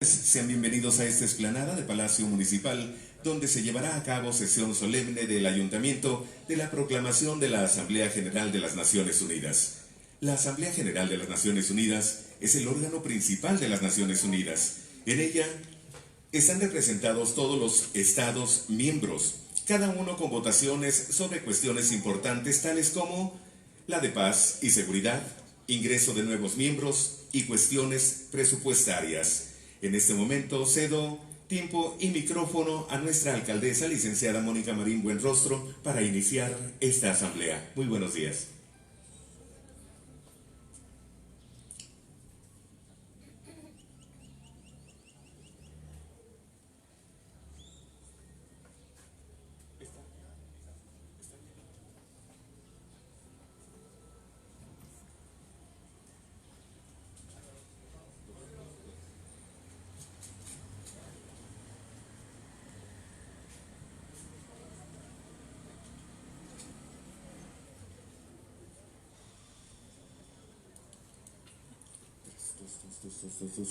Sean bienvenidos a esta explanada de Palacio Municipal, donde se llevará a cabo sesión solemne del Ayuntamiento de la proclamación de la Asamblea General de las Naciones Unidas. La Asamblea General de las Naciones Unidas es el órgano principal de las Naciones Unidas. En ella están representados todos los Estados miembros, cada uno con votaciones sobre cuestiones importantes tales como la de paz y seguridad, ingreso de nuevos miembros y cuestiones presupuestarias. En este momento cedo tiempo y micrófono a nuestra alcaldesa, licenciada Mónica Marín Buenrostro, para iniciar esta asamblea. Muy buenos días.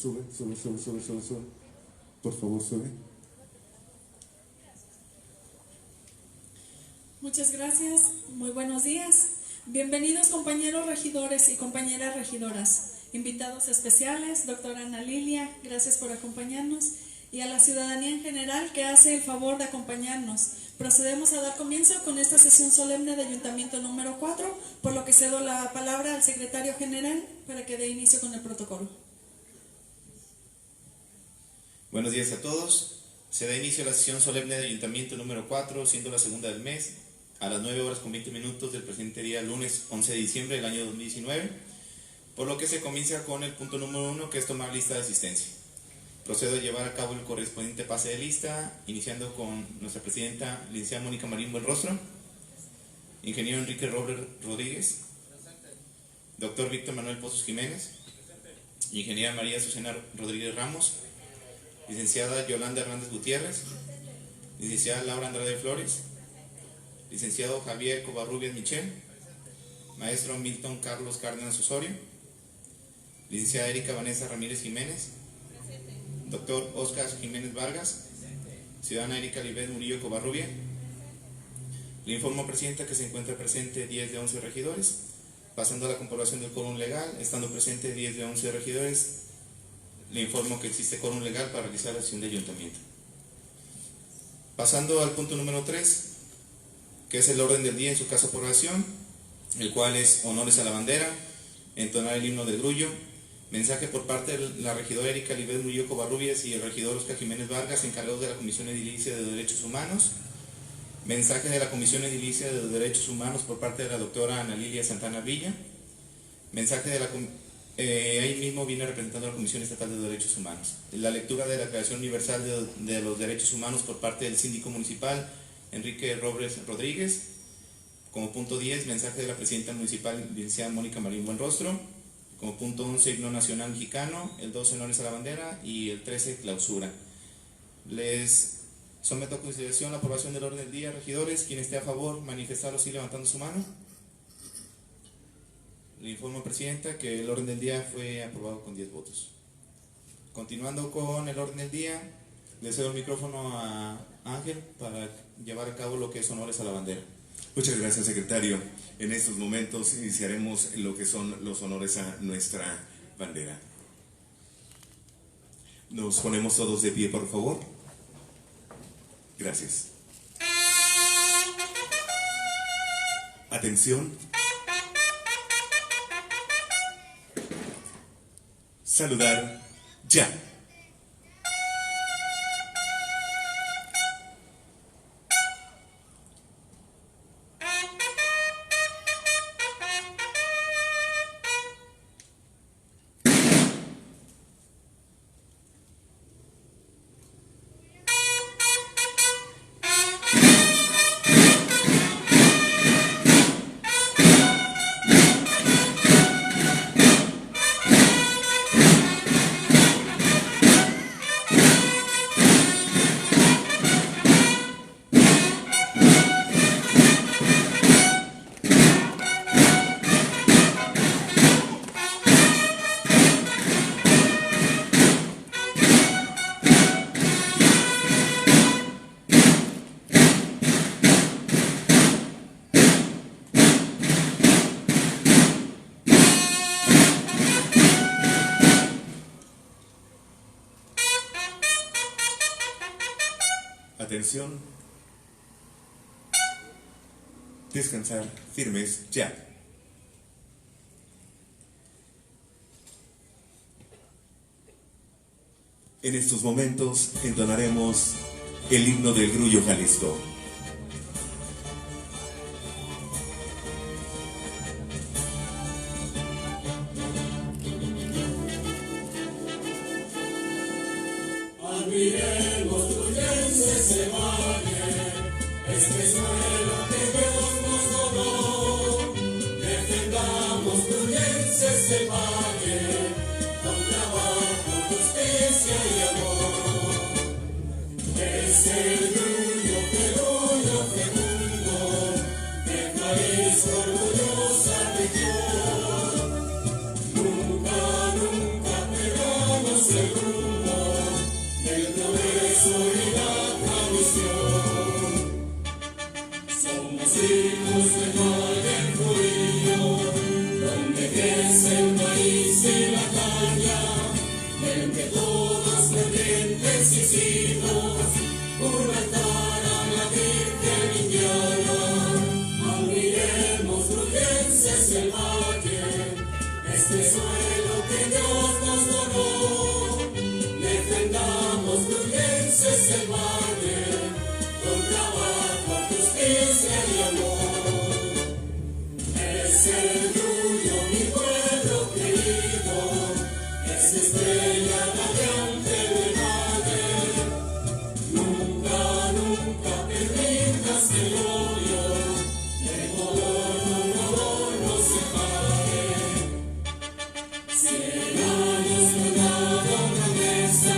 Sube. Por favor, sube. Muchas gracias, muy buenos días. Bienvenidos compañeros regidores y compañeras regidoras, invitados especiales, doctora Ana Lilia, gracias por acompañarnos, y a la ciudadanía en general que hace el favor de acompañarnos. Procedemos a dar comienzo con esta sesión solemne de Ayuntamiento número 4, por lo que cedo la palabra al secretario general para que dé inicio con el protocolo. Buenos días a todos. Se da inicio a la sesión solemne de Ayuntamiento número 4, siendo la segunda del mes, a las 9:20 del presente día, lunes 11 de diciembre del año 2019, por lo que se comienza con el punto número 1, que es tomar lista de asistencia. Procedo a llevar a cabo el correspondiente pase de lista, iniciando con nuestra presidenta, licenciada Mónica Marín Buenrostro, ingeniero Enrique Robles Rodríguez, doctor Víctor Manuel Pozos Jiménez, ingeniera María Azucena Rodríguez Ramos, licenciada Yolanda Hernández Gutiérrez, licenciada Laura Andrade Flores, licenciado Javier Covarrubias Michel, maestro Milton Carlos Cárdenas Osorio, licenciada Erika Vanessa Ramírez Jiménez, doctor Oscar Jiménez Vargas, ciudadana Erika Libet Murillo Covarrubia. Le informo, presidenta, que se encuentra presente 10 de 11 regidores. Pasando a la comprobación del quórum legal, estando presente 10 de 11 regidores, le informo que existe quórum legal para realizar la sesión de ayuntamiento. Pasando al punto número 3, que es el orden del día en su caso por oración, el cual es honores a la bandera, entonar el himno del grullo, mensaje por parte de la regidora Erika Libet Murillo Covarrubias y el regidor Oscar Jiménez Vargas, encargados de la Comisión Edilicia de Derechos Humanos, mensaje de la Comisión Edilicia de Derechos Humanos por parte de la doctora Ana Lilia Santana Villa, mensaje de la ahí mismo viene representando a la Comisión Estatal de Derechos Humanos. La lectura de la Declaración Universal de los Derechos Humanos por parte del síndico municipal, Enrique Robles Rodríguez. Como punto 10, mensaje de la presidenta municipal, licenciada Mónica Marín Buenrostro. Como punto 11, himno nacional mexicano. El 12, honores a la bandera. Y el 13, clausura. Les someto a consideración la aprobación del orden del día. Regidores, quien esté a favor, manifestarlo así levantando su mano. Le informo, presidenta, que el orden del día fue aprobado con 10 votos. Continuando con el orden del día, le cedo el micrófono a Ángel para llevar a cabo lo que es honores a la bandera. Muchas gracias, secretario. En estos momentos iniciaremos lo que son los honores a nuestra bandera. Nos ponemos todos de pie, por favor. Gracias. Atención. Saludar ya. atención. Descansar firmes ya. En estos momentos entonaremos el himno del Grullo Jalisco. Admiremos Grullense se valle, este suelo que Dios nos donó. Defendamos Grullense se valle, con trabajo, justicia y amor. Es el Grullo fecundo, de país orgullosa región. Nunca, nunca perdamos el rumbo del progreso y la tradición. Somos hijos del valle Fluido, donde crece el maíz y la caña, del que todos fervientes hicimos un altar a la Virgen indiana. Admiremos Grullenses el valle, este suelo que Dios nos donó. Defendamos Grullenses el valle, con trabajo, justicia y amor. Es el Grullo, mi pueblo querido, es estrella radiante del valle. Nunca, nunca te rindas el odio, de color no se pare. 100 años de una promesa,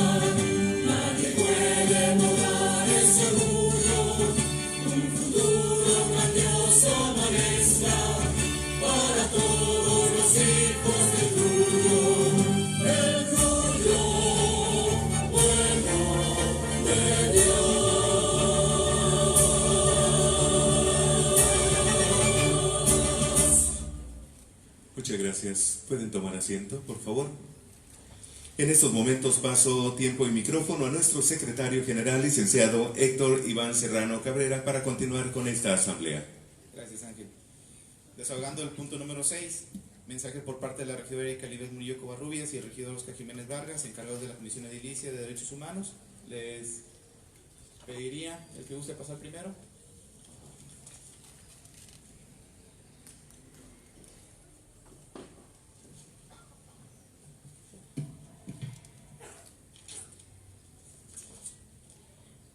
nadie puede borrar ese orgullo. Un futuro grandioso amanezca para todos los hijos del Grullo. El Grullo, pueblo de Dios. Muchas gracias. ¿Pueden tomar asiento, por favor? En estos momentos paso tiempo y micrófono a nuestro secretario general, licenciado Héctor Iván Serrano Cabrera, para continuar con esta asamblea. Gracias, Ángel. Desahogando el punto número 6, mensaje por parte de la regidora Erika Libes Murillo Covarrubias y el regidor Oscar Jiménez Vargas, encargados de la Comisión Edilicia de Derechos Humanos. Les pediría el que guste pasar primero.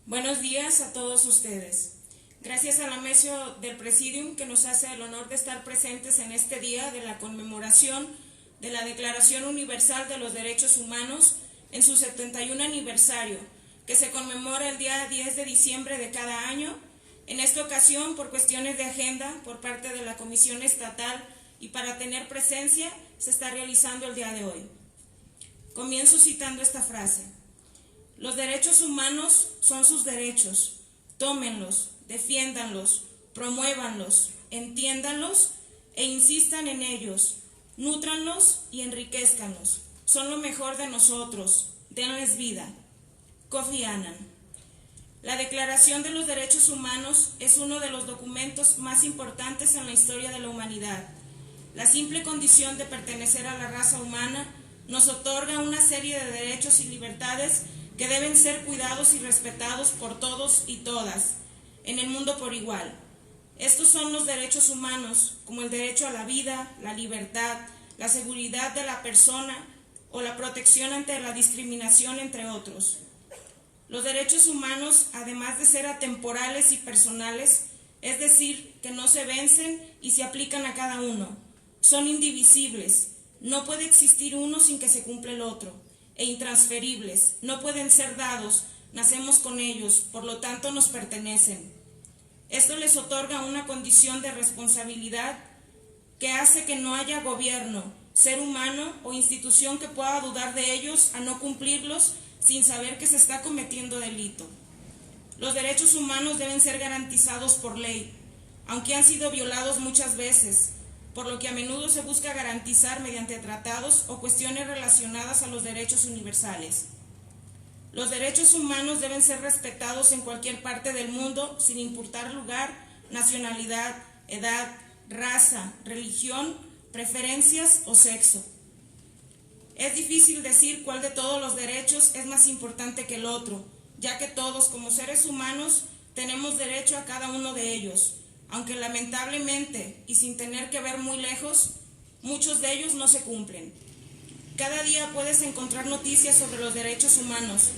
Buenos días a todos ustedes. Gracias a la mesa del Presidium que nos hace el honor de estar presentes en este día de la conmemoración de la Declaración Universal de los Derechos Humanos en su 71 aniversario, que se conmemora el día 10 de diciembre de cada año. En esta ocasión, por cuestiones de agenda por parte de la Comisión Estatal y para tener presencia, se está realizando el día de hoy. Comienzo citando esta frase: los derechos humanos son sus derechos. Tómenlos, defiéndanlos, promuévanlos, entiéndanlos e insistan en ellos. Nútranlos y enriquezcanlos. Son lo mejor de nosotros. Denles vida. Kofi Annan. La Declaración de los Derechos Humanos es uno de los documentos más importantes en la historia de la humanidad. La simple condición de pertenecer a la raza humana nos otorga una serie de derechos y libertades que deben ser cuidados y respetados por todos y todas, en el mundo por igual. Estos son los derechos humanos, como el derecho a la vida, la libertad, la seguridad de la persona o la protección ante la discriminación, entre otros. Los derechos humanos, además de ser atemporales y personales, es decir, que no se vencen y se aplican a cada uno. Son indivisibles, no puede existir uno sin que se cumpla el otro, e intransferibles, no pueden ser dados, nacemos con ellos, por lo tanto nos pertenecen. Esto les otorga una condición de responsabilidad que hace que no haya gobierno, ser humano o institución que pueda dudar de ellos a no cumplirlos sin saber que se está cometiendo delito. Los derechos humanos deben ser garantizados por ley, aunque han sido violados muchas veces, por lo que a menudo se busca garantizar mediante tratados o cuestiones relacionadas a los derechos universales. Los derechos humanos deben ser respetados en cualquier parte del mundo, sin importar lugar, nacionalidad, edad, raza, religión, preferencias o sexo. Es difícil decir cuál de todos los derechos es más importante que el otro, ya que todos, como seres humanos, tenemos derecho a cada uno de ellos, aunque lamentablemente, y sin tener que ver muy lejos, muchos de ellos no se cumplen. Cada día puedes encontrar noticias sobre los derechos humanos,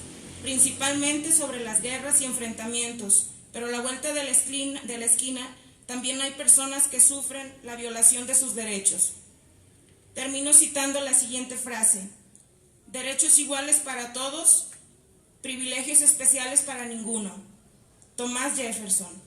principalmente sobre las guerras y enfrentamientos, pero a la vuelta de la esquina también hay personas que sufren la violación de sus derechos. Termino citando la siguiente frase: derechos iguales para todos, privilegios especiales para ninguno. Thomas Jefferson.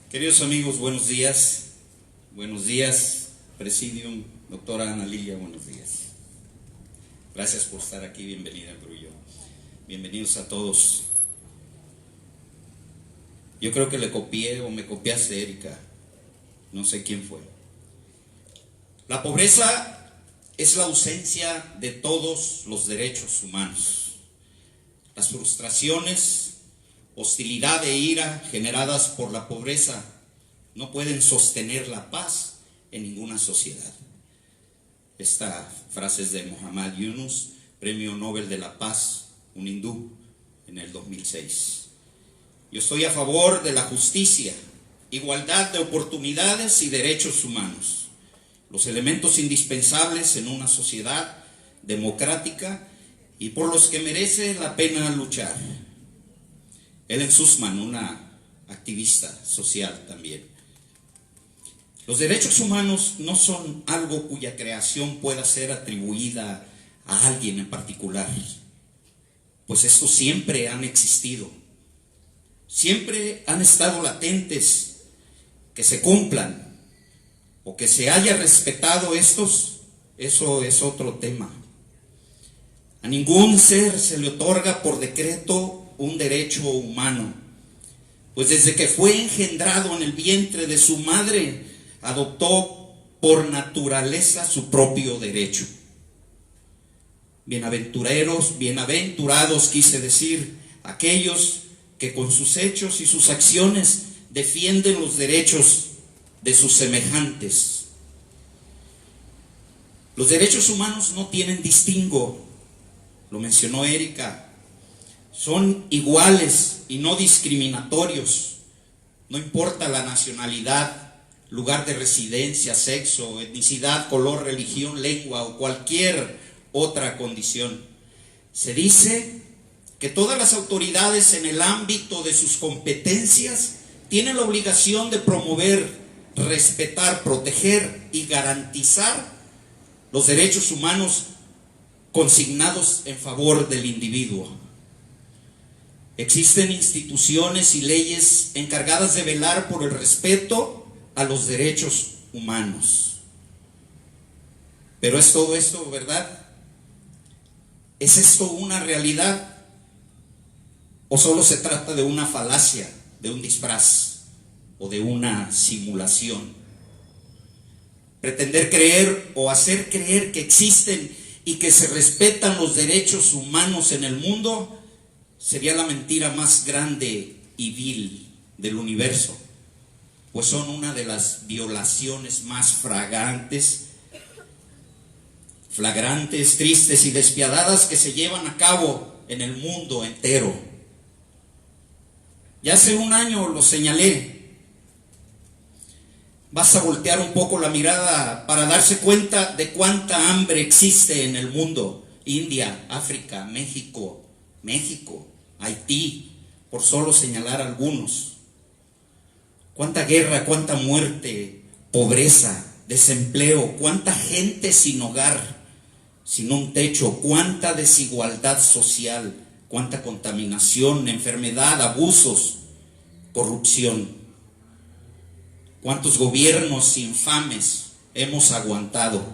Queridos amigos, buenos días. Buenos días, Presidium, doctora Ana Lilia, buenos días. Gracias por estar aquí, bienvenida al Grullo. Bienvenidos a todos. Yo creo que le copié o me copiaste, Erika. No sé quién fue. La pobreza es la ausencia de todos los derechos humanos. Las frustraciones, hostilidad e ira generadas por la pobreza no pueden sostener la paz en ninguna sociedad. Esta frase es de Muhammad Yunus, Premio Nobel de la Paz, un hindú, en el 2006. Yo estoy a favor de la justicia, igualdad de oportunidades y derechos humanos, los elementos indispensables en una sociedad democrática y por los que merece la pena luchar. Ellen Sussman, una activista social también. Los derechos humanos no son algo cuya creación pueda ser atribuida a alguien en particular, pues estos siempre han existido, siempre han estado latentes. Que se cumplan o que se haya respetado estos, eso es otro tema. A ningún ser se le otorga por decreto un derecho humano, pues desde que fue engendrado en el vientre de su madre, adoptó por naturaleza su propio derecho. Bienaventurados quise decir, aquellos que con sus hechos y sus acciones defienden los derechos de sus semejantes. Los derechos humanos no tienen distingo, lo mencionó Erika. Son iguales y no discriminatorios. No importa la nacionalidad, lugar de residencia, sexo, etnicidad, color, religión, lengua o cualquier otra condición. Se dice que todas las autoridades en el ámbito de sus competencias tienen la obligación de promover, respetar, proteger y garantizar los derechos humanos consignados en favor del individuo. Existen instituciones y leyes encargadas de velar por el respeto a los derechos humanos. Pero ¿es todo esto verdad? ¿Es esto una realidad? ¿O solo se trata de una falacia, de un disfraz o de una simulación? Pretender creer o hacer creer que existen y que se respetan los derechos humanos en el mundo sería la mentira más grande y vil del universo, pues son una de las violaciones más flagrantes, tristes y despiadadas que se llevan a cabo en el mundo entero. Ya hace un año lo señalé. Basta voltear un poco la mirada para darse cuenta de cuánta hambre existe en el mundo. India, África, México, Haití, por solo señalar algunos. Cuánta guerra, cuánta muerte, pobreza, desempleo, cuánta gente sin hogar, sin un techo, cuánta desigualdad social, cuánta contaminación, enfermedad, abusos, corrupción. Cuántos gobiernos infames hemos aguantado.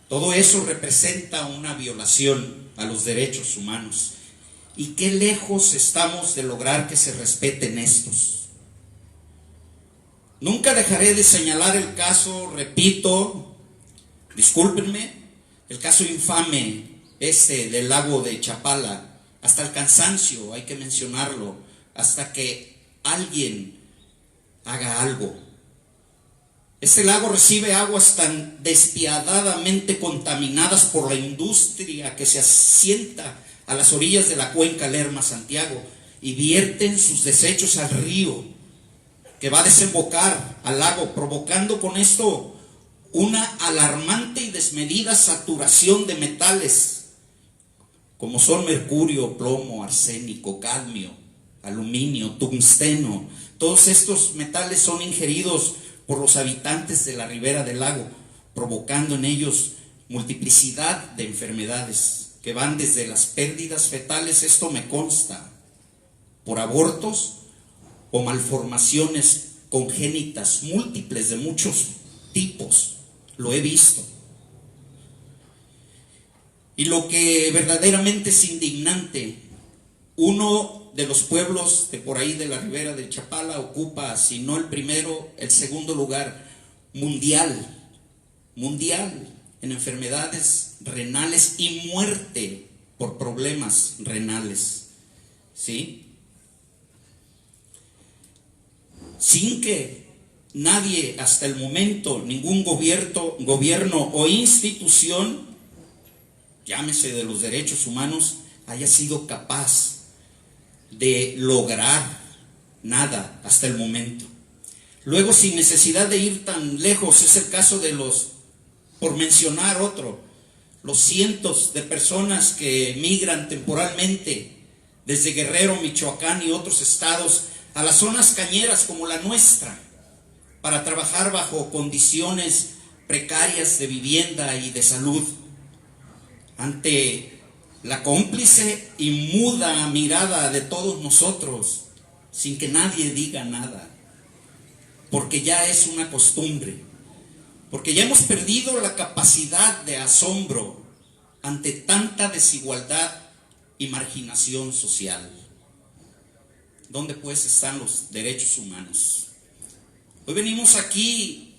Todo eso representa una violación a los derechos humanos. ¿Y qué lejos estamos de lograr que se respeten estos? Nunca dejaré de señalar el caso, repito, discúlpenme, el caso infame del lago de Chapala, hasta el cansancio, hay que mencionarlo, hasta que alguien haga algo. Este lago recibe aguas tan despiadadamente contaminadas por la industria que se asienta a las orillas de la cuenca Lerma-Santiago y vierten sus desechos al río que va a desembocar al lago, provocando con esto una alarmante y desmedida saturación de metales como son mercurio, plomo, arsénico, cadmio, aluminio, tungsteno. Todos estos metales son ingeridos por los habitantes de la ribera del lago, provocando en ellos multiplicidad de enfermedades que van desde las pérdidas fetales, esto me consta, por abortos o malformaciones congénitas múltiples de muchos tipos, lo he visto. Y lo que verdaderamente es indignante, uno de los pueblos de por ahí de la ribera de Chapala ocupa, si no el primero, el segundo lugar mundial en enfermedades renales y muerte por problemas renales, ¿sí? Sin que nadie hasta el momento, ningún gobierno o institución, llámese de los derechos humanos, haya sido capaz de lograr nada hasta el momento. Luego, sin necesidad de ir tan lejos, es el caso de por mencionar otro, los cientos de personas que migran temporalmente desde Guerrero, Michoacán y otros estados a las zonas cañeras como la nuestra, para trabajar bajo condiciones precarias de vivienda y de salud. Ante la cómplice y muda mirada de todos nosotros, sin que nadie diga nada, porque ya es una costumbre, porque ya hemos perdido la capacidad de asombro ante tanta desigualdad y marginación social. ¿Dónde pues están los derechos humanos? Hoy venimos aquí,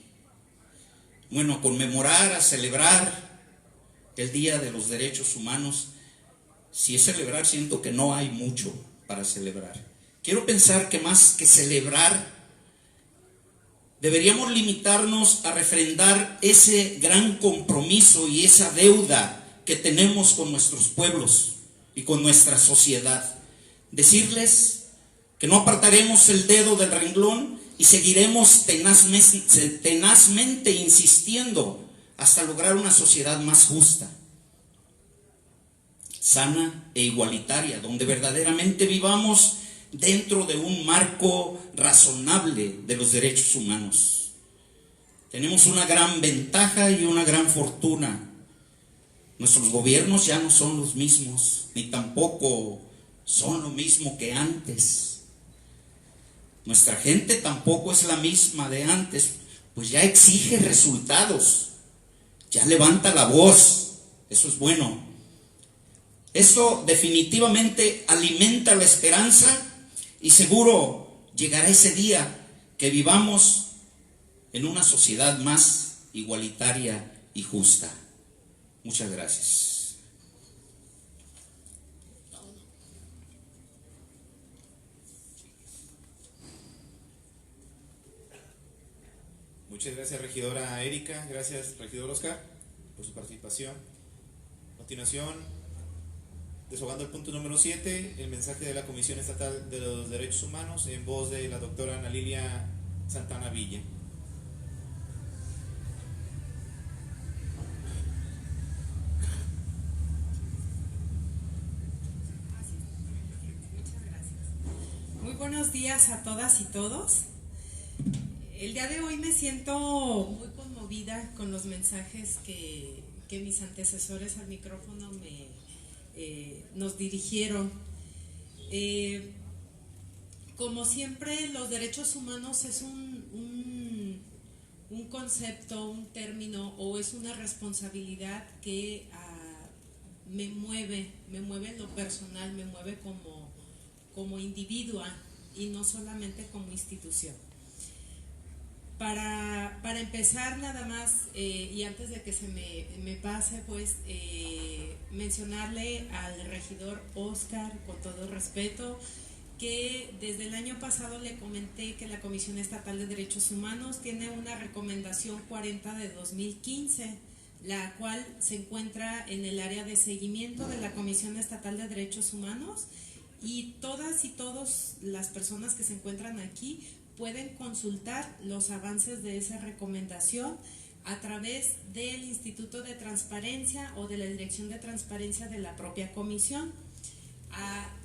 a conmemorar, a celebrar el Día de los Derechos Humanos. Si es celebrar, siento que no hay mucho para celebrar. Quiero pensar que más que celebrar, deberíamos limitarnos a refrendar ese gran compromiso y esa deuda que tenemos con nuestros pueblos y con nuestra sociedad. Decirles que no apartaremos el dedo del renglón y seguiremos tenazmente insistiendo hasta lograr una sociedad más justa, sana e igualitaria, donde verdaderamente vivamos dentro de un marco razonable de los derechos humanos. Tenemos una gran ventaja y una gran fortuna. Nuestros gobiernos ya no son los mismos, ni tampoco son lo mismo que antes. Nuestra gente tampoco es la misma de antes, pues ya exige resultados, ya levanta la voz. Eso es bueno. Esto definitivamente alimenta la esperanza y seguro llegará ese día que vivamos en una sociedad más igualitaria y justa. Muchas gracias. Muchas gracias, regidora Erika. Gracias, regidor Oscar, por su participación. A continuación, desahogando el punto número 7, el mensaje de la Comisión Estatal de los Derechos Humanos en voz de la doctora Ana Lilia Santana Villa. Muy buenos días a todas y todos. El día de hoy me siento muy conmovida con los mensajes que mis antecesores al micrófono me nos dirigieron. Como siempre, los derechos humanos es un concepto, un término o es una responsabilidad que me mueve en lo personal, me mueve como individua y no solamente como institución. Para empezar nada más, y antes de que se me pase, pues mencionarle al regidor Oscar, con todo respeto, que desde el año pasado le comenté que la Comisión Estatal de Derechos Humanos tiene una recomendación 40 de 2015, la cual se encuentra en el área de seguimiento de la Comisión Estatal de Derechos Humanos, y todas y todos las personas que se encuentran aquí pueden consultar los avances de esa recomendación a través del Instituto de Transparencia o de la Dirección de Transparencia de la propia comisión.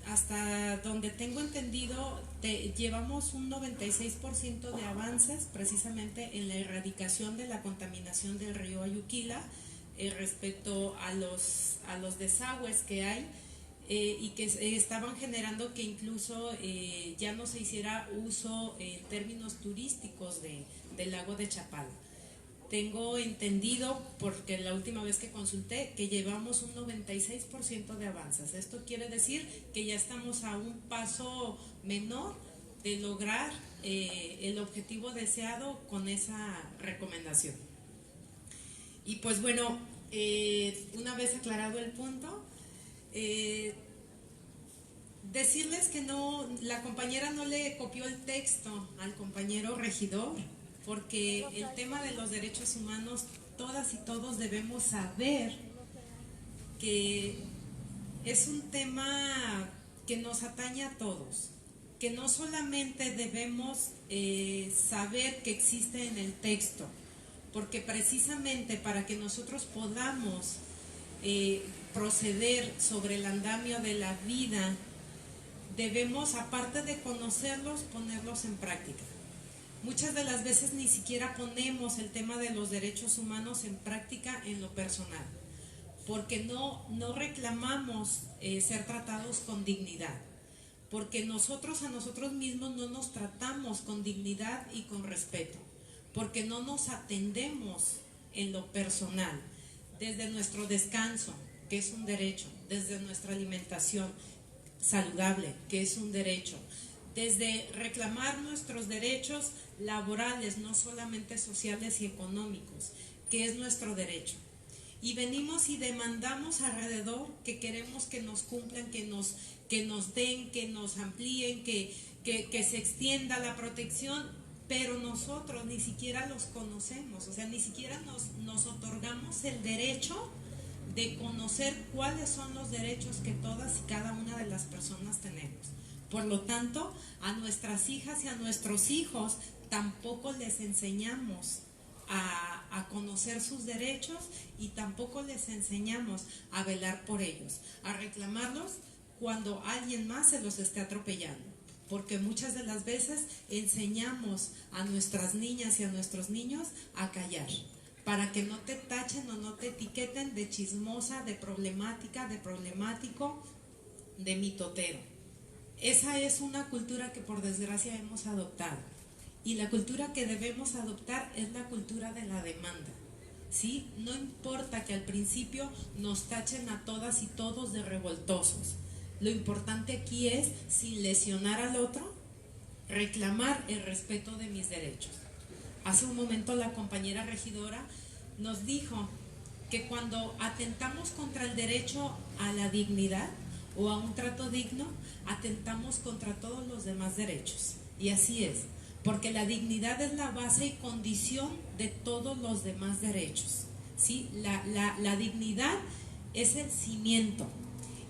Hasta donde tengo entendido, llevamos un 96% de avances precisamente en la erradicación de la contaminación del río Ayuquila respecto a los desagües que hay. Y que estaban generando que incluso ya no se hiciera uso en términos turísticos del lago de Chapala. Tengo entendido, porque la última vez que consulté, que llevamos un 96% de avances. Esto quiere decir que ya estamos a un paso menor de lograr el objetivo deseado con esa recomendación. Y pues bueno, una vez aclarado el punto, decirles que no, la compañera no le copió el texto al compañero regidor, porque el tema de los derechos humanos, todas y todos debemos saber que es un tema que nos atañe a todos, que no solamente debemos saber que existe en el texto, porque precisamente para que nosotros podamos proceder sobre el andamio de la vida, debemos, aparte de conocerlos, ponerlos en práctica. Muchas de las veces ni siquiera ponemos el tema de los derechos humanos en práctica en lo personal, porque no reclamamos ser tratados con dignidad, porque nosotros a nosotros mismos no nos tratamos con dignidad y con respeto, porque no nos atendemos en lo personal, desde nuestro descanso, que es un derecho, desde nuestra alimentación saludable, que es un derecho, desde reclamar nuestros derechos laborales, no solamente sociales y económicos, que es nuestro derecho. Y venimos y demandamos alrededor que queremos que nos cumplan, que nos den, que nos amplíen, que se extienda la protección, pero nosotros ni siquiera los conocemos, o sea, ni siquiera nos otorgamos el derecho de conocer cuáles son los derechos que todas y cada una de las personas tenemos. Por lo tanto, a nuestras hijas y a nuestros hijos tampoco les enseñamos a conocer sus derechos y tampoco les enseñamos a velar por ellos, a reclamarlos cuando alguien más se los esté atropellando. Porque muchas de las veces enseñamos a nuestras niñas y a nuestros niños a callar, para que no te tachen o no te etiqueten de chismosa, de problemática, de problemático, de mitotero. Esa es una cultura que por desgracia hemos adoptado, y la cultura que debemos adoptar es la cultura de la demanda, ¿sí? No importa que al principio nos tachen a todas y todos de revoltosos, lo importante aquí es, sin lesionar al otro, reclamar el respeto de mis derechos. Hace un momento la compañera regidora nos dijo que cuando atentamos contra el derecho a la dignidad o a un trato digno, atentamos contra todos los demás derechos. Y así es, porque la dignidad es la base y condición de todos los demás derechos, ¿sí? La dignidad es el cimiento,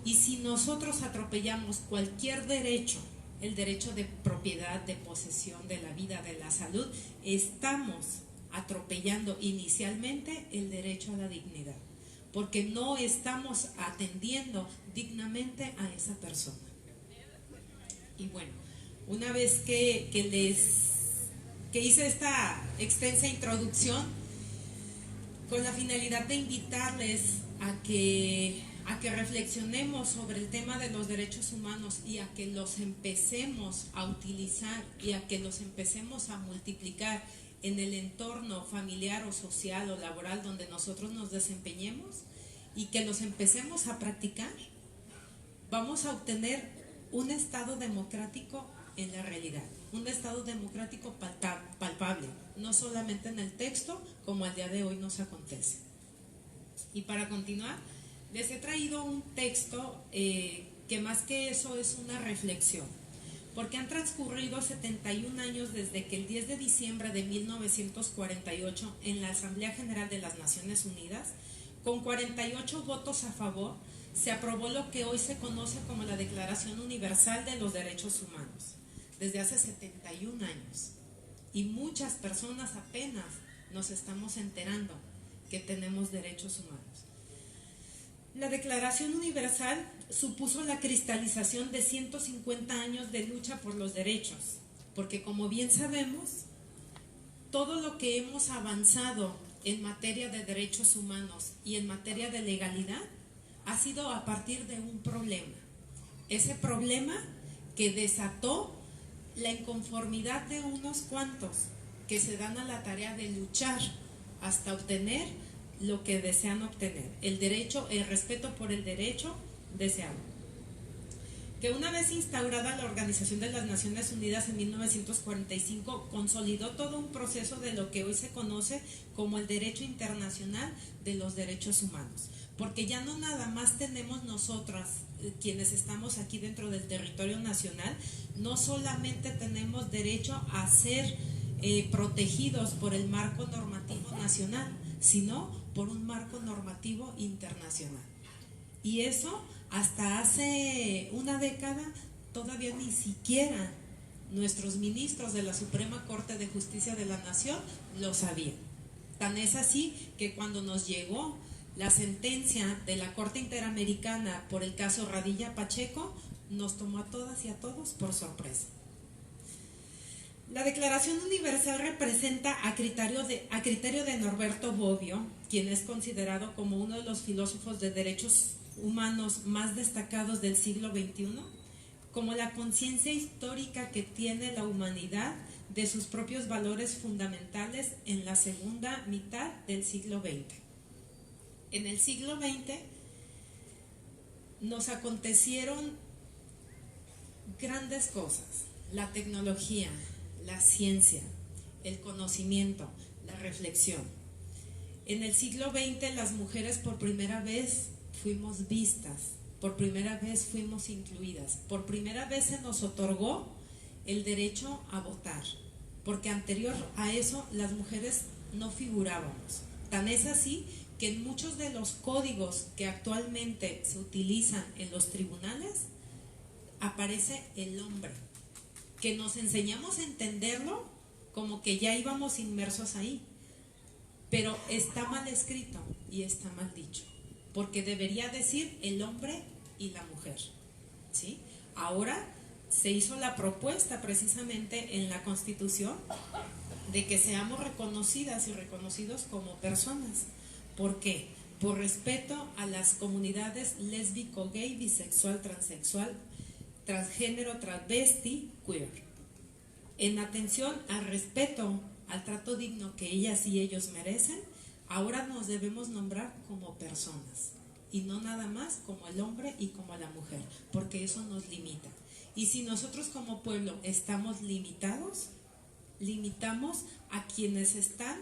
y si nosotros atropellamos cualquier derecho, el derecho de propiedad, de posesión, de la vida, de la salud, estamos atropellando inicialmente el derecho a la dignidad, porque no estamos atendiendo dignamente a esa persona. Y bueno, una vez que hice esta extensa introducción, con la finalidad de invitarles a que a que reflexionemos sobre el tema de los derechos humanos y a que los empecemos a utilizar y a que los empecemos a multiplicar en el entorno familiar o social o laboral donde nosotros nos desempeñemos y que los empecemos a practicar, vamos a obtener un estado democrático en la realidad, un estado democrático palpable, no solamente en el texto como al día de hoy nos acontece. Y para continuar, les he traído un texto que más que eso es una reflexión, porque han transcurrido 71 años desde que el 10 de diciembre de 1948 en la Asamblea General de las Naciones Unidas, con 48 votos a favor, se aprobó lo que hoy se conoce como la Declaración Universal de los Derechos Humanos, desde hace 71 años. Y muchas personas apenas nos estamos enterando que tenemos derechos humanos. La Declaración Universal supuso la cristalización de 150 años de lucha por los derechos, porque como bien sabemos, todo lo que hemos avanzado en materia de derechos humanos y en materia de legalidad ha sido a partir de un problema. Ese problema que desató la inconformidad de unos cuantos que se dan a la tarea de luchar hasta obtener lo que desean obtener, el derecho, el respeto por el derecho deseado. Que una vez instaurada la Organización de las Naciones Unidas en 1945, consolidó todo un proceso de lo que hoy se conoce como el derecho internacional de los derechos humanos. Porque ya no nada más tenemos nosotras, quienes estamos aquí dentro del territorio nacional, no solamente tenemos derecho a ser protegidos por el marco normativo nacional, sino por un marco normativo internacional. Y eso hasta hace una década todavía ni siquiera nuestros ministros de la Suprema Corte de Justicia de la Nación lo sabían. Tan es así que cuando nos llegó la sentencia de la Corte Interamericana por el caso Radilla Pacheco, nos tomó a todas y a todos por sorpresa. La Declaración Universal representa a criterio de Norberto Bobbio, quien es considerado como uno de los filósofos de derechos humanos más destacados del siglo XXI, como la conciencia histórica que tiene la humanidad de sus propios valores fundamentales en la segunda mitad del siglo XX. En el siglo XX nos acontecieron grandes cosas: la tecnología, la ciencia, el conocimiento, la reflexión. En el siglo XX las mujeres por primera vez fuimos vistas, por primera vez fuimos incluidas, por primera vez se nos otorgó el derecho a votar, porque anterior a eso las mujeres no figurábamos. Tan es así que en muchos de los códigos que actualmente se utilizan en los tribunales aparece el hombre, que nos enseñamos a entenderlo como que ya íbamos inmersos ahí, pero está mal escrito y está mal dicho, porque debería decir el hombre y la mujer, ¿sí? Ahora se hizo la propuesta precisamente en la Constitución de que seamos reconocidas y reconocidos como personas. ¿Por qué? Por respeto a las comunidades lésbico, gay, bisexual, transexual, transgénero, travesti, queer. En atención al respeto, al trato digno que ellas y ellos merecen, ahora nos debemos nombrar como personas y no nada más como el hombre y como la mujer, porque eso nos limita. Y si nosotros como pueblo estamos limitados, limitamos a quienes están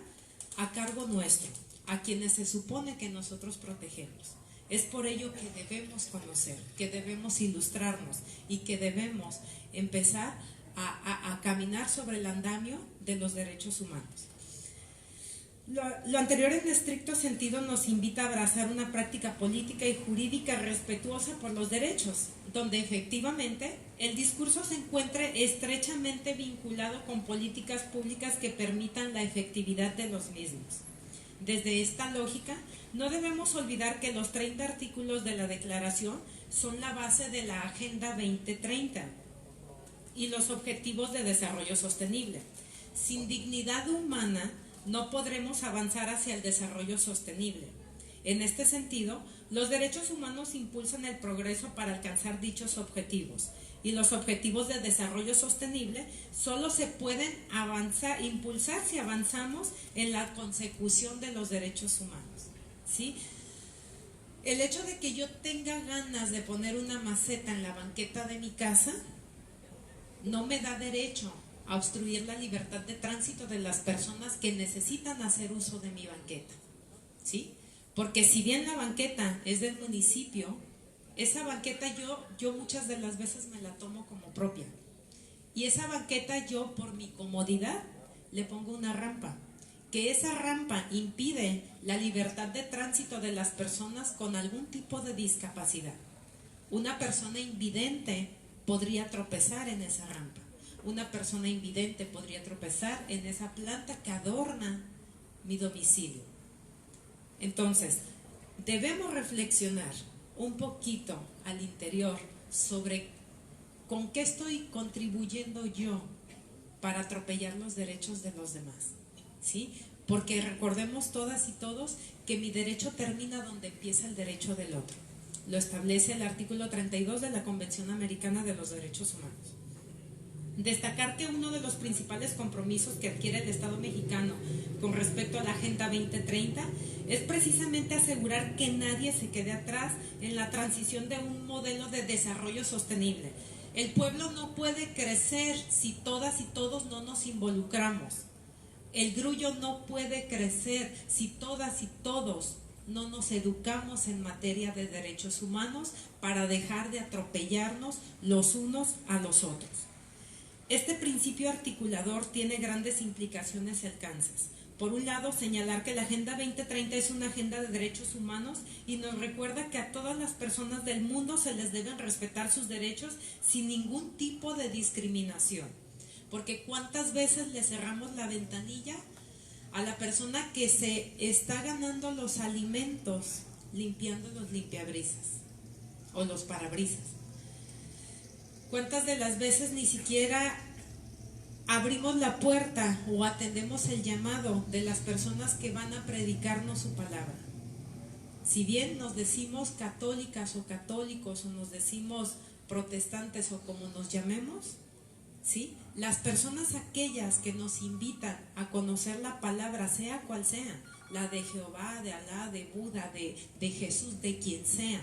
a cargo nuestro, a quienes se supone que nosotros protegemos. Es por ello que debemos conocer, que debemos ilustrarnos y que debemos empezar a caminar sobre el andamio de los derechos humanos. Lo anterior en estricto sentido nos invita a abrazar una práctica política y jurídica respetuosa por los derechos, donde efectivamente el discurso se encuentre estrechamente vinculado con políticas públicas que permitan la efectividad de los mismos. Desde esta lógica, no debemos olvidar que los 30 artículos de la Declaración son la base de la Agenda 2030 y los Objetivos de Desarrollo Sostenible. Sin dignidad humana no podremos avanzar hacia el desarrollo sostenible. En este sentido, Los derechos humanos impulsan el progreso para alcanzar dichos objetivos, y los objetivos de desarrollo sostenible solo se pueden impulsar si avanzamos en la consecución de los derechos humanos, ¿sí? El hecho de que yo tenga ganas de poner una maceta en la banqueta de mi casa no me da derecho a obstruir la libertad de tránsito de las personas que necesitan hacer uso de mi banqueta, ¿sí? Porque si bien la banqueta es del municipio, esa banqueta yo muchas de las veces me la tomo como propia. Y esa banqueta yo, por mi comodidad, le pongo una rampa. Que esa rampa impide la libertad de tránsito de las personas con algún tipo de discapacidad. Una persona invidente podría tropezar en esa rampa. Una persona invidente podría tropezar en esa planta que adorna mi domicilio. Entonces, debemos reflexionar un poquito al interior sobre con qué estoy contribuyendo yo para atropellar los derechos de los demás, ¿sí? Porque recordemos todas y todos que mi derecho termina donde empieza el derecho del otro. Lo establece el artículo 32 de la Convención Americana de los Derechos Humanos. Destacar que uno de los principales compromisos que adquiere el Estado mexicano con respecto a la Agenda 2030 es precisamente asegurar que nadie se quede atrás en la transición de un modelo de desarrollo sostenible. El pueblo no puede crecer si todas y todos no nos involucramos. El grullo no puede crecer si todas y todos no nos educamos en materia de derechos humanos para dejar de atropellarnos los unos a los otros. Este principio articulador tiene grandes implicaciones y alcances. Por un lado, señalar que la Agenda 2030 es una agenda de derechos humanos y nos recuerda que a todas las personas del mundo se les deben respetar sus derechos sin ningún tipo de discriminación. Porque ¿cuántas veces le cerramos la ventanilla a la persona que se está ganando los alimentos limpiando los limpiabrisas o los parabrisas? ¿Cuántas de las veces ni siquiera abrimos la puerta o atendemos el llamado de las personas que van a predicarnos su palabra? Si bien nos decimos católicas o católicos o nos decimos protestantes o como nos llamemos, ¿sí? Las personas aquellas que nos invitan a conocer la palabra, sea cual sea, la de Jehová, de Alá, de Buda, de Jesús, de quien sea,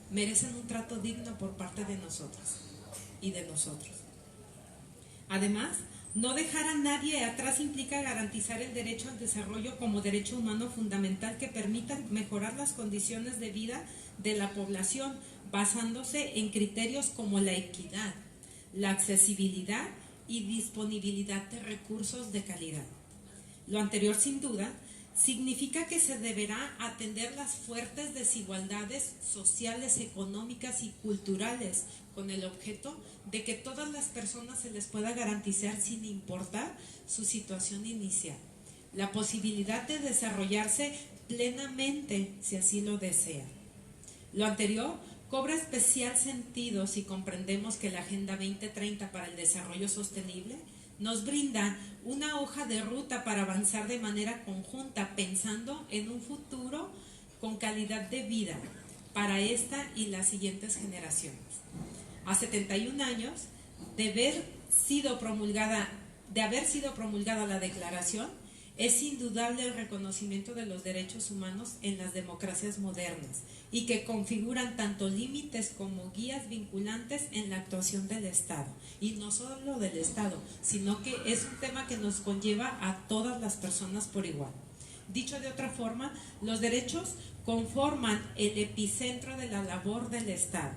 merecen un trato digno por parte de nosotros y de nosotros. Además, no dejar a nadie atrás implica garantizar el derecho al desarrollo como derecho humano fundamental que permita mejorar las condiciones de vida de la población, basándose en criterios como la equidad, la accesibilidad y disponibilidad de recursos de calidad. Lo anterior, sin duda, significa que se deberá atender las fuertes desigualdades sociales, económicas y culturales con el objeto de que todas las personas se les pueda garantizar, sin importar su situación inicial, la posibilidad de desarrollarse plenamente si así lo desea. Lo anterior cobra especial sentido si comprendemos que la Agenda 2030 para el Desarrollo Sostenible nos brinda una hoja de ruta para avanzar de manera conjunta, pensando en un futuro con calidad de vida para esta y las siguientes generaciones. A 71 años de haber sido promulgada la declaración, es indudable el reconocimiento de los derechos humanos en las democracias modernas y que configuran tanto límites como guías vinculantes en la actuación del Estado. Y no solo del Estado, sino que es un tema que nos conlleva a todas las personas por igual. Dicho de otra forma, los derechos conforman el epicentro de la labor del Estado.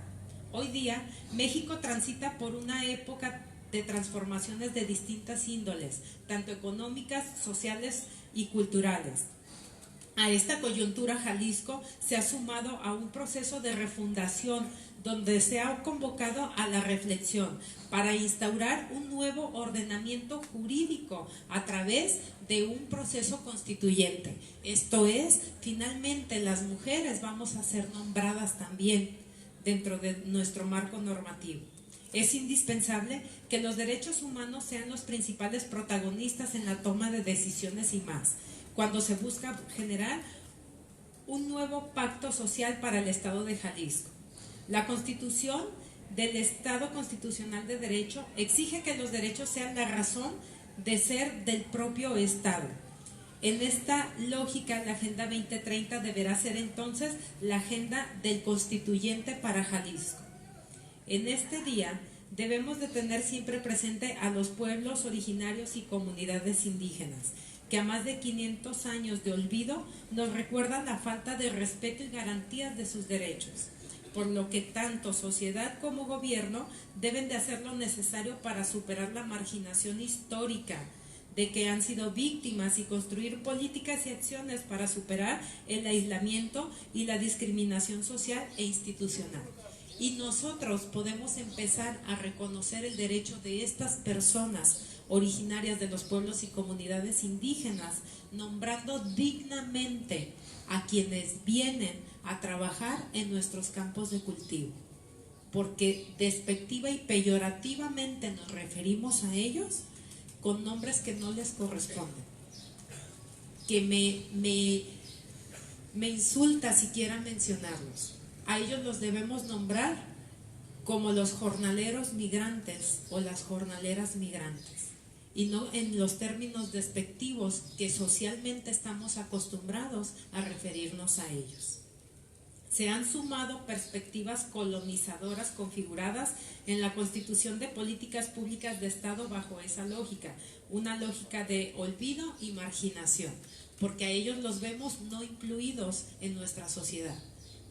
Hoy día, México transita por una época de transformaciones de distintas índoles, tanto económicas, sociales y culturales. A esta coyuntura, Jalisco se ha sumado a un proceso de refundación donde se ha convocado a la reflexión para instaurar un nuevo ordenamiento jurídico a través de un proceso constituyente. Esto es, finalmente las mujeres vamos a ser nombradas también dentro de nuestro marco normativo. Es indispensable que los derechos humanos sean los principales protagonistas en la toma de decisiones y más, cuando se busca generar un nuevo pacto social para el Estado de Jalisco. La Constitución del Estado Constitucional de Derecho exige que los derechos sean la razón de ser del propio Estado. En esta lógica, la Agenda 2030 deberá ser entonces la agenda del constituyente para Jalisco. En este día debemos de tener siempre presente a los pueblos originarios y comunidades indígenas, que a más de 500 años de olvido nos recuerdan la falta de respeto y garantías de sus derechos, por lo que tanto sociedad como gobierno deben de hacer lo necesario para superar la marginación histórica de que han sido víctimas y construir políticas y acciones para superar el aislamiento y la discriminación social e institucional. Y nosotros podemos empezar a reconocer el derecho de estas personas originarias de los pueblos y comunidades indígenas, nombrando dignamente a quienes vienen a trabajar en nuestros campos de cultivo, porque despectiva y peyorativamente nos referimos a ellos con nombres que no les corresponden, que me insulta siquiera mencionarlos. A ellos los debemos nombrar como los jornaleros migrantes o las jornaleras migrantes, y no en los términos despectivos que socialmente estamos acostumbrados a referirnos a ellos. Se han sumado perspectivas colonizadoras configuradas en la constitución de políticas públicas de Estado bajo esa lógica, una lógica de olvido y marginación, porque a ellos los vemos no incluidos en nuestra sociedad,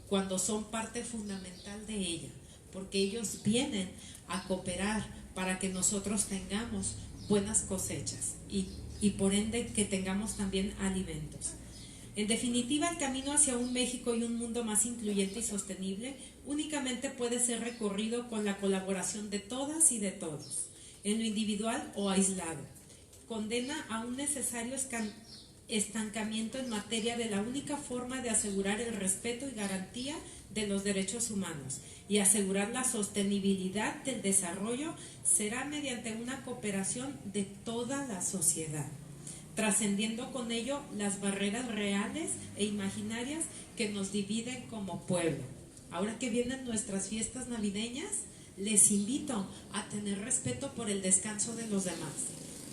cuando son parte fundamental de ella, porque ellos vienen a cooperar para que nosotros tengamos buenas cosechas y por ende que tengamos también alimentos. En definitiva, el camino hacia un México y un mundo más incluyente y sostenible únicamente puede ser recorrido con la colaboración de todas y de todos, en lo individual o aislado. Condena a un necesario estancamiento en materia de la única forma de asegurar el respeto y garantía de los derechos humanos y asegurar la sostenibilidad del desarrollo será mediante una cooperación de toda la sociedad, trascendiendo con ello las barreras reales e imaginarias que nos dividen como pueblo. Ahora que vienen nuestras fiestas navideñas, les invito a tener respeto por el descanso de los demás,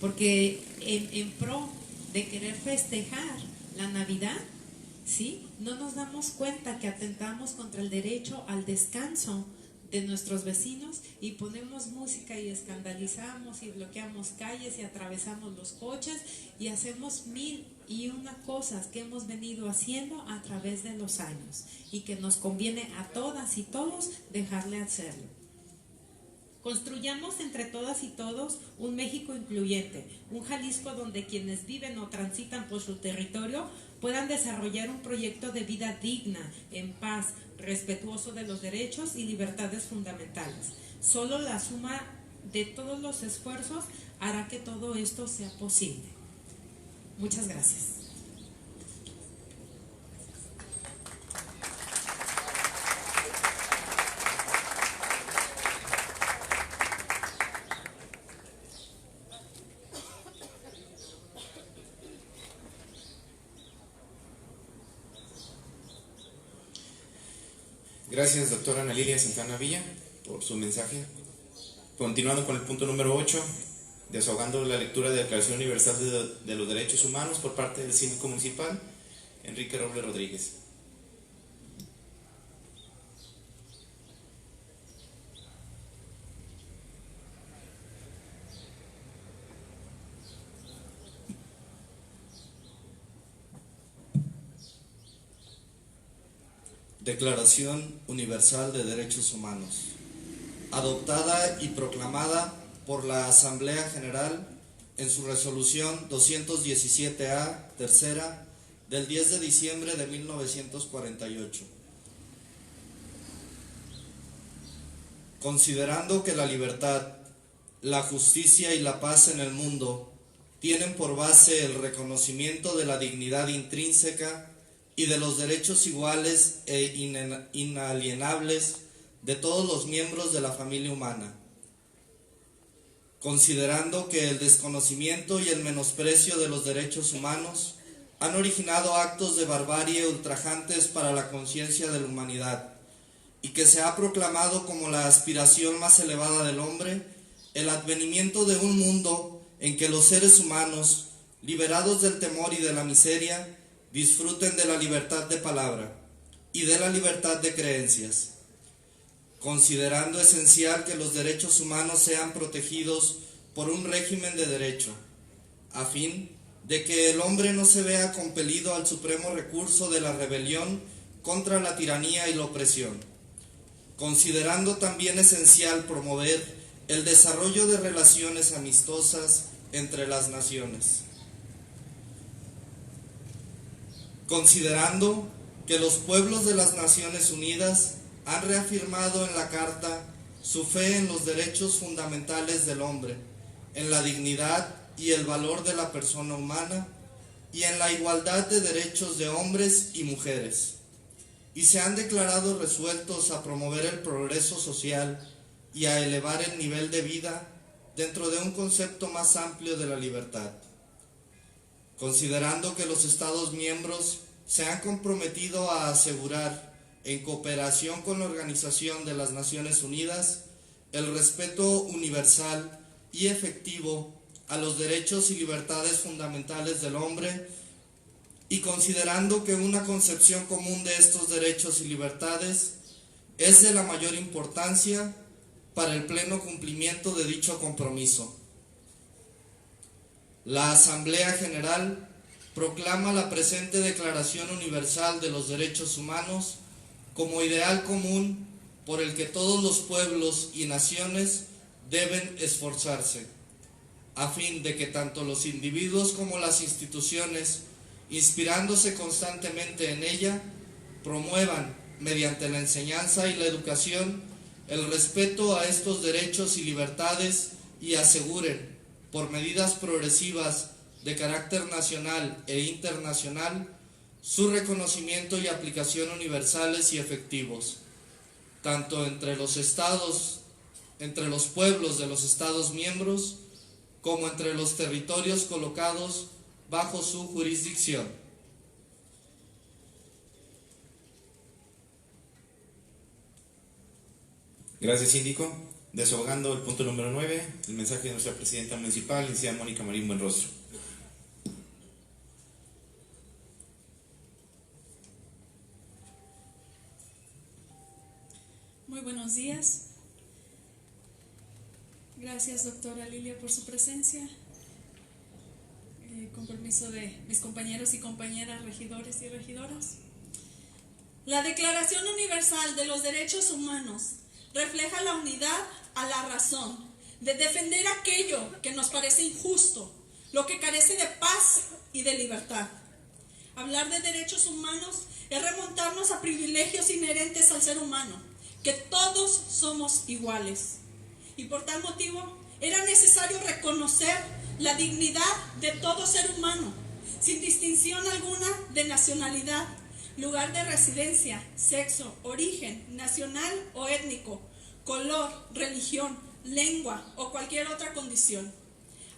porque en pro de querer festejar la Navidad, ¿sí?, no nos damos cuenta que atentamos contra el derecho al descanso de nuestros vecinos y ponemos música y escandalizamos y bloqueamos calles y atravesamos los coches y hacemos 1001 cosas que hemos venido haciendo a través de los años y que nos conviene a todas y todos dejarle hacerlo. Construyamos entre todas y todos un México incluyente, un Jalisco donde quienes viven o transitan por su territorio puedan desarrollar un proyecto de vida digna, en paz, respetuoso de los derechos y libertades fundamentales. Solo la suma de todos los esfuerzos hará que todo esto sea posible. Muchas gracias. Gracias, doctora Ana Lilia Santana Villa, por su mensaje. Continuando con el punto número 8, desahogando la lectura de la Declaración Universal de los Derechos Humanos por parte del síndico municipal, Enrique Robles Rodríguez. Declaración Universal de Derechos Humanos, adoptada y proclamada por la Asamblea General en su resolución 217A, tercera, del 10 de diciembre de 1948. Considerando que la libertad, la justicia y la paz en el mundo tienen por base el reconocimiento de la dignidad intrínseca y de los derechos iguales e inalienables de todos los miembros de la familia humana, considerando que el desconocimiento y el menosprecio de los derechos humanos han originado actos de barbarie ultrajantes para la conciencia de la humanidad, y que se ha proclamado como la aspiración más elevada del hombre, el advenimiento de un mundo en que los seres humanos, liberados del temor y de la miseria, disfruten de la libertad de palabra y de la libertad de creencias, considerando esencial que los derechos humanos sean protegidos por un régimen de derecho, a fin de que el hombre no se vea compelido al supremo recurso de la rebelión contra la tiranía y la opresión, considerando también esencial promover el desarrollo de relaciones amistosas entre las naciones, considerando que los pueblos de las Naciones Unidas han reafirmado en la Carta su fe en los derechos fundamentales del hombre, en la dignidad y el valor de la persona humana y en la igualdad de derechos de hombres y mujeres, y se han declarado resueltos a promover el progreso social y a elevar el nivel de vida dentro de un concepto más amplio de la libertad, considerando que los Estados miembros se han comprometido a asegurar, en cooperación con la Organización de las Naciones Unidas, el respeto universal y efectivo a los derechos y libertades fundamentales del hombre, y considerando que una concepción común de estos derechos y libertades es de la mayor importancia para el pleno cumplimiento de dicho compromiso. La Asamblea General proclama la presente Declaración Universal de los Derechos Humanos como ideal común por el que todos los pueblos y naciones deben esforzarse, a fin de que tanto los individuos como las instituciones, inspirándose constantemente en ella, promuevan, mediante la enseñanza y la educación, el respeto a estos derechos y libertades y aseguren, por medidas progresivas de carácter nacional e internacional, su reconocimiento y aplicación universales y efectivos, tanto entre los pueblos de los Estados miembros, como entre los territorios colocados bajo su jurisdicción. Gracias, síndico. Desahogando el punto número 9, el mensaje de nuestra presidenta municipal, licenciada Mónica Marín Buenrostro. Muy buenos días. Gracias, doctora Lilia, por su presencia. Con permiso de mis compañeros y compañeras regidores y regidoras. La Declaración Universal de los Derechos Humanos refleja la unidad a la razón de defender aquello que nos parece injusto, lo que carece de paz y de libertad. Hablar de derechos humanos es remontarnos a privilegios inherentes al ser humano, que todos somos iguales. Y por tal motivo era necesario reconocer la dignidad de todo ser humano, sin distinción alguna de nacionalidad, lugar de residencia, sexo, origen, nacional o étnico, color, religión, lengua o cualquier otra condición.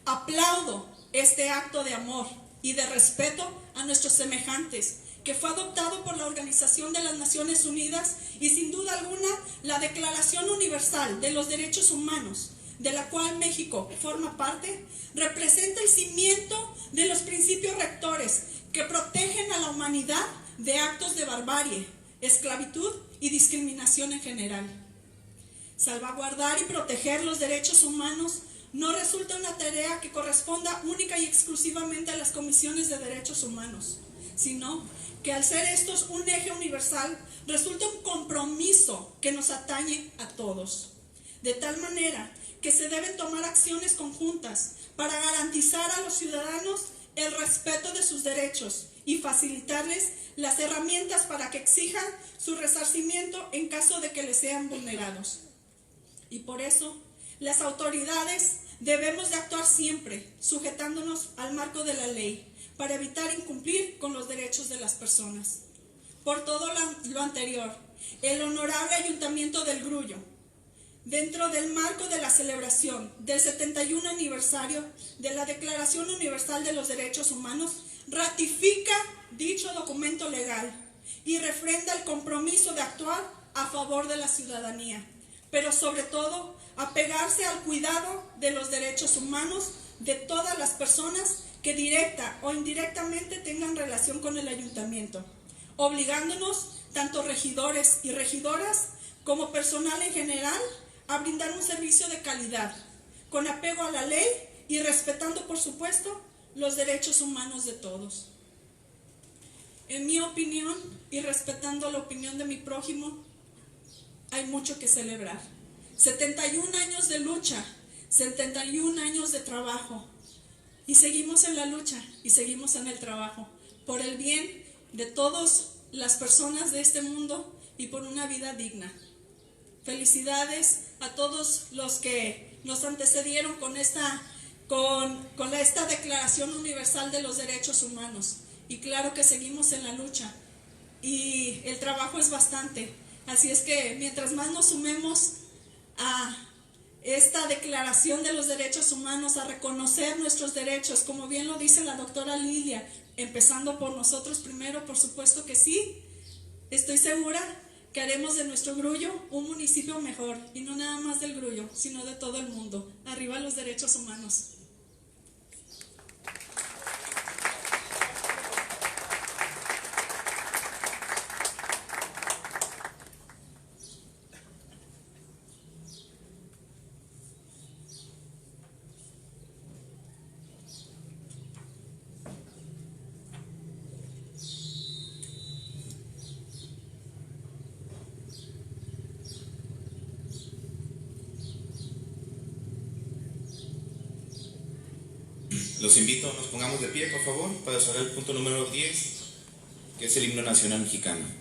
Aplaudo este acto de amor y de respeto a nuestros semejantes, que fue adoptado por la Organización de las Naciones Unidas y sin duda alguna la Declaración Universal de los Derechos Humanos, de la cual México forma parte, representa el cimiento de los principios rectores que protegen a la humanidad de actos de barbarie, esclavitud y discriminación en general. Salvaguardar y proteger los derechos humanos no resulta una tarea que corresponda única y exclusivamente a las comisiones de derechos humanos, sino que al ser estos un eje universal, resulta un compromiso que nos atañe a todos. De tal manera que se deben tomar acciones conjuntas para garantizar a los ciudadanos el respeto de sus derechos y facilitarles las herramientas para que exijan su resarcimiento en caso de que les sean vulnerados. Y por eso, las autoridades debemos de actuar siempre, sujetándonos al marco de la ley, para evitar incumplir con los derechos de las personas. Por todo lo anterior, el Honorable Ayuntamiento del Grullo, dentro del marco de la celebración del 71 aniversario de la Declaración Universal de los Derechos Humanos, ratifica dicho documento legal y refrenda el compromiso de actuar a favor de la ciudadanía, pero sobre todo apegarse al cuidado de los derechos humanos de todas las personas que directa o indirectamente tengan relación con el ayuntamiento, obligándonos, tanto regidores y regidoras como personal en general, a brindar un servicio de calidad, con apego a la ley y respetando, por supuesto, los derechos humanos de todos. En mi opinión, y respetando la opinión de mi prójimo, hay mucho que celebrar. 71 años de lucha, 71 años de trabajo, y seguimos en la lucha y seguimos en el trabajo, por el bien de todas las personas de este mundo y por una vida digna. Felicidades a todos los que nos antecedieron con esta Declaración Universal de los Derechos Humanos. Y claro que seguimos en la lucha y el trabajo es bastante. Así es que mientras más nos sumemos a esta Declaración de los Derechos Humanos, a reconocer nuestros derechos, como bien lo dice la doctora Lilia, empezando por nosotros primero, por supuesto que sí, estoy segura que haremos de nuestro Grullo un municipio mejor, y no nada más del Grullo, sino de todo el mundo. Arriba los derechos humanos. Los invito a nos pongamos de pie, por favor, para desarrollar el punto número 10, que es el himno nacional mexicano.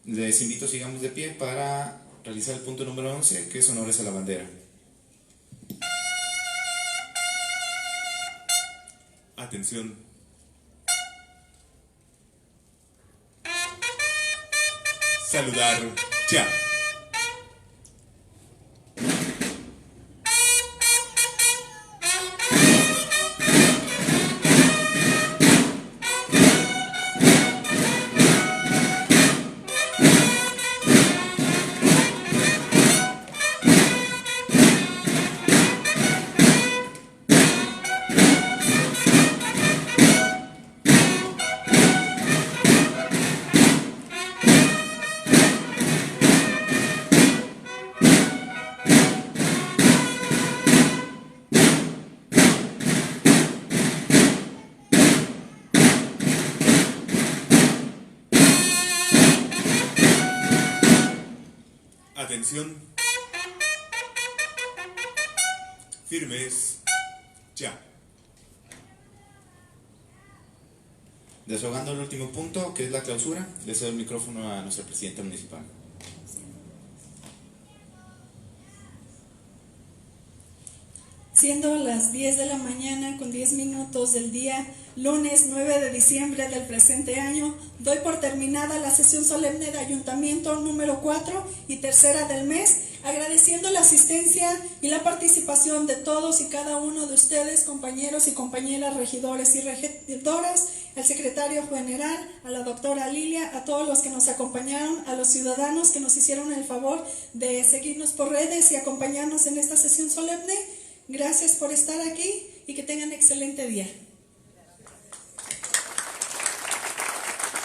Les invito a sigamos de pie para realizar el punto número 11, que es honores a la bandera. Atención. Saludar ya. Atención. Firmes. Ya. Desahogando el último punto, que es la clausura, le cedo el micrófono a nuestra presidenta municipal. siendo las 10 de la mañana con 10 minutos del día lunes 9 de diciembre del presente año, doy por terminada la sesión solemne de Ayuntamiento número 4 y tercera del mes, agradeciendo la asistencia y la participación de todos y cada uno de ustedes, compañeros y compañeras regidores y regidoras, al secretario general, a la doctora Lilia, a todos los que nos acompañaron, a los ciudadanos que nos hicieron el favor de seguirnos por redes y acompañarnos en esta sesión solemne. Gracias por estar aquí y que tengan excelente día.